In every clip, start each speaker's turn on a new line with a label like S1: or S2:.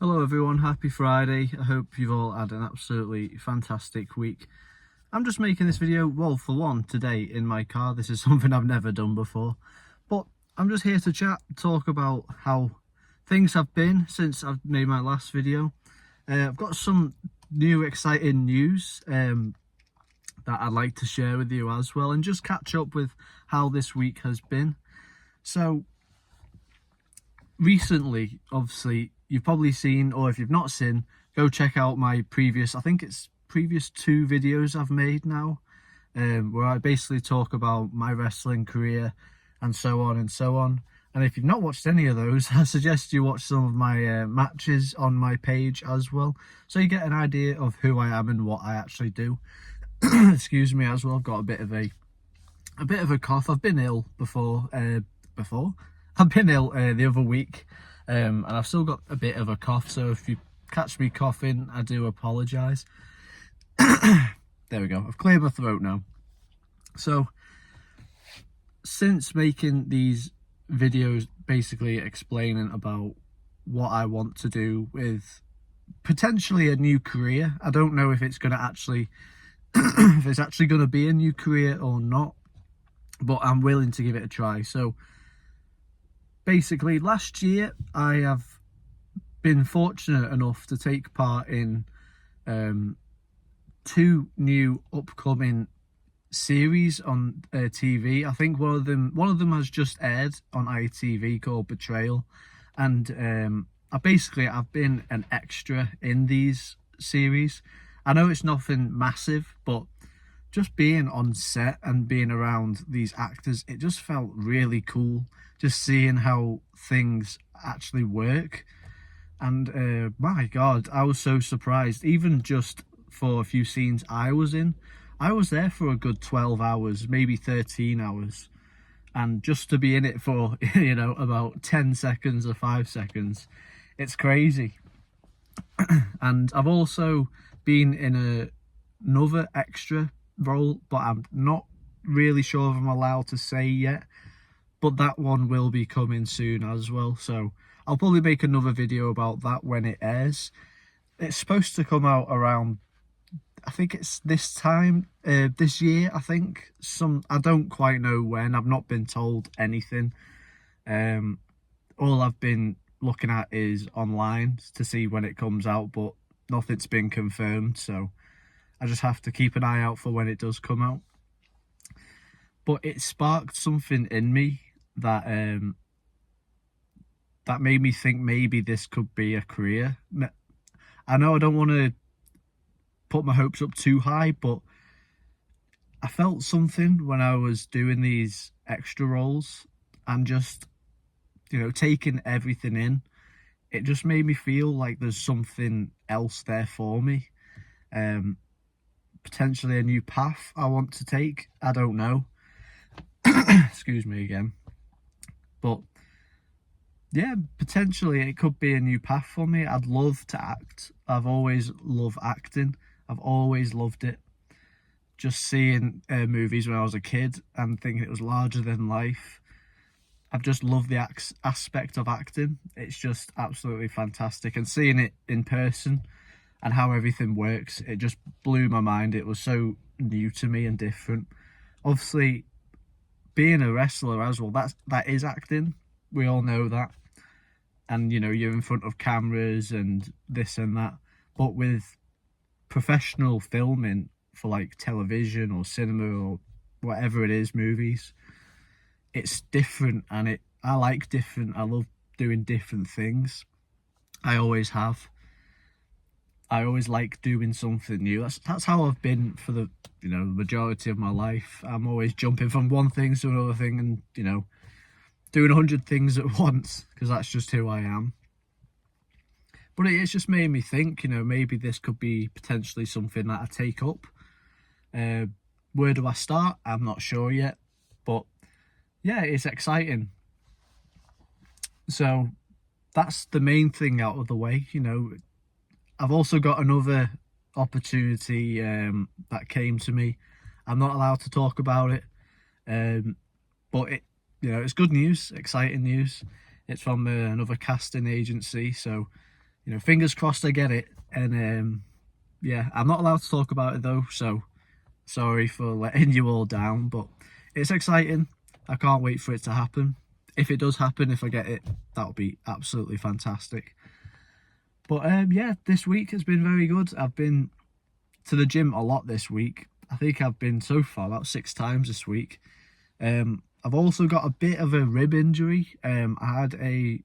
S1: Hello everyone, happy Friday. I hope you've all had an absolutely fantastic week. I'm just making this video, well, for one, today in my car. This is something I've never done before. But I'm just here to chat, talk about how things have been since I've made my last video. I've got some new exciting news that I'd like to share with you as well, and just catch up with how this week has been. So, recently, obviously, you've probably seen, or if you've not seen, go check out my previous, I think it's previous 2 videos I've made now, where I basically talk about my wrestling career and so on and so on. And if you've not watched any of those, I suggest you watch some of my matches on my page as well, so you get an idea of who I am and what I actually do. Excuse me as well, I've got a bit of a cough. I've been ill before. I've been ill the other week, and I've still got a bit of a cough, so if you catch me coughing, I do apologise. There we go, I've cleared my throat now. So, since making these videos basically explaining about what I want to do with potentially a new career, I don't know if it's going to actually if it's actually going to be a new career or not, but I'm willing to give it a try. So basically, last year I have been fortunate enough to take part in 2 new upcoming series on TV. I think one of them has just aired on ITV, called Betrayal, and I've been an extra in these series. I know it's nothing massive, but just being on set and being around these actors, it just felt really cool, just seeing how things actually work. And my God, I was so surprised. Even just for a few scenes I was in, I was there for a good 12 hours, maybe 13 hours. And just to be in it for, about 10 seconds or 5 seconds, it's crazy. And I've also been in another extra role, but I'm not really sure if I'm allowed to say yet, but that one will be coming soon as well, so I'll probably make another video about that when it airs. It's supposed to come out around, I think it's this time this year. I don't quite know when. I've not been told anything. All I've been looking at is online to see when it comes out, but nothing's been confirmed, so I just have to keep an eye out for when it does come out. But it sparked something in me that that made me think maybe this could be a career. I know I don't want to put my hopes up too high, but I felt something when I was doing these extra roles and just, taking everything in. It just made me feel like there's something else there for me. Potentially a new path I want to take. I don't know. Excuse me again. But yeah, potentially it could be a new path for me. I'd love to act. I've always loved acting. I've always loved it. Just seeing movies when I was a kid and thinking it was larger than life. I've just loved the aspect of acting. It's just absolutely fantastic. And seeing it in person and how everything works, it just blew my mind. It was so new to me and different. Obviously, being a wrestler as well, that is acting. We all know that. And, you're in front of cameras and this and that. But with professional filming for like television or cinema or whatever it is, movies, it's different, and I like different. I love doing different things. I always have. I always like doing something new. That's how I've been for the majority of my life. I'm always jumping from one thing to another thing, and doing 100 things at once, because that's just who I am. But it's just made me think, maybe this could be potentially something that I take up. Where do I start? I'm not sure yet, but yeah, it's exciting. So that's the main thing out of the way. I've also got another opportunity that came to me. I'm not allowed to talk about it, but it's good news, exciting news. It's from another casting agency, so you know, fingers crossed I get it. And yeah, I'm not allowed to talk about it though, so sorry for letting you all down, but it's exciting. I can't wait for it to happen. If it does happen, if I get it, that'll be absolutely fantastic. But yeah, this week has been very good. I've been to the gym a lot this week. I think I've been so far about 6 times this week. I've also got a bit of a rib injury. I had a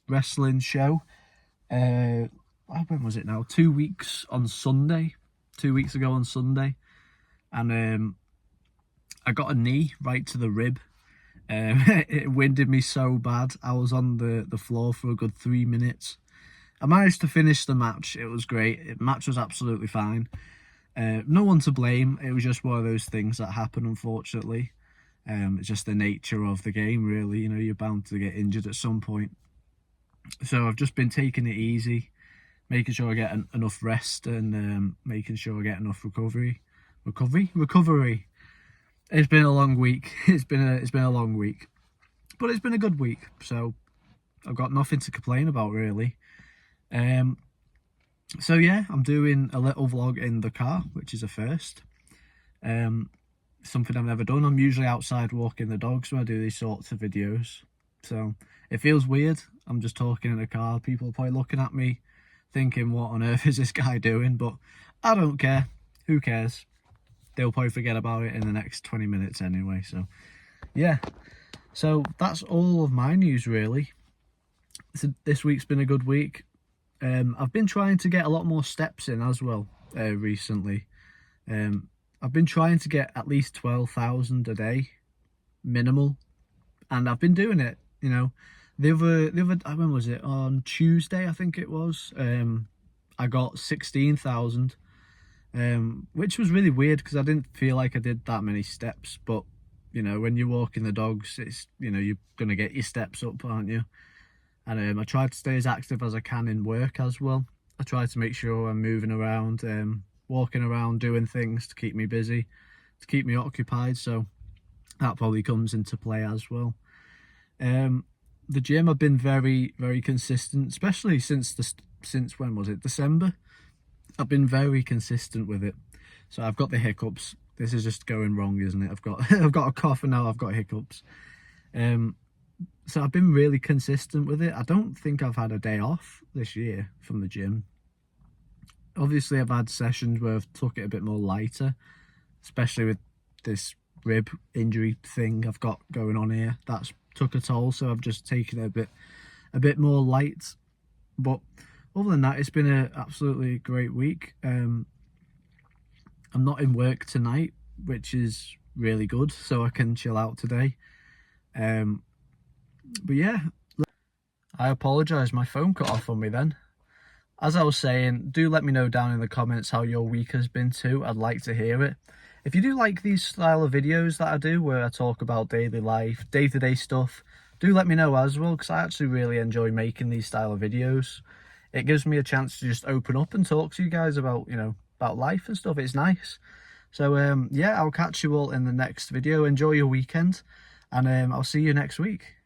S1: wrestling show. When was it now? 2 weeks on Sunday. 2 weeks ago on Sunday. And I got a knee right to the rib. It winded me so bad. I was on the floor for a good 3 minutes. I managed to finish the match. It was great. The match was absolutely fine. No one to blame. It was just one of those things that happen, unfortunately. It's just the nature of the game, really. You know, you're bound to get injured at some point. So I've just been taking it easy, making sure I get enough rest, and making sure I get enough recovery. It's been a long week. It's been a long week, but it's been a good week. So I've got nothing to complain about, really. So yeah, I'm doing a little vlog in the car, which is a first. Something I've never done. I'm usually outside walking the dogs when I do these sorts of videos. So it feels weird. I'm just talking in a car. People are probably looking at me thinking, what on earth is this guy doing? But I don't care. Who cares? They'll probably forget about it in the next 20 minutes anyway. So yeah. So that's all of my news, really. So this week's been a good week. I've been trying to get a lot more steps in as well recently. I've been trying to get at least 12,000 a day, minimal, and I've been doing it. You know, the other when was it? On Tuesday, I think it was. I got 16,000, which was really weird because I didn't feel like I did that many steps. But you know, when you're walking the dogs, it's, you know, you're gonna get your steps up, aren't you? And I try to stay as active as I can in work as well. I try to make sure I'm moving around, walking around, doing things to keep me busy, to keep me occupied. So that probably comes into play as well. The gym, I've been very, very consistent, especially since when was it? December. I've been very consistent with it. So I've got the hiccups. This is just going wrong, isn't it? I've got a cough and now I've got hiccups. So I've been really consistent with it. I don't think I've had a day off this year from the gym. Obviously, I've had sessions where I've took it a bit more lighter, especially with this rib injury thing I've got going on here. That's took a toll, so I've just taken it a bit more light. But other than that, it's been an absolutely great week. I'm not in work tonight, which is really good, so I can chill out today. But yeah, I apologise, my phone cut off on me then. As I was saying, do let me know down in the comments how your week has been too. I'd like to hear it. If you do like these style of videos that I do, where I talk about daily life, day-to-day stuff, do let me know as well, because I actually really enjoy making these style of videos. It gives me a chance to just open up and talk to you guys about, you know, about life and stuff. It's nice. So yeah, I'll catch you all in the next video. Enjoy your weekend, and I'll see you next week.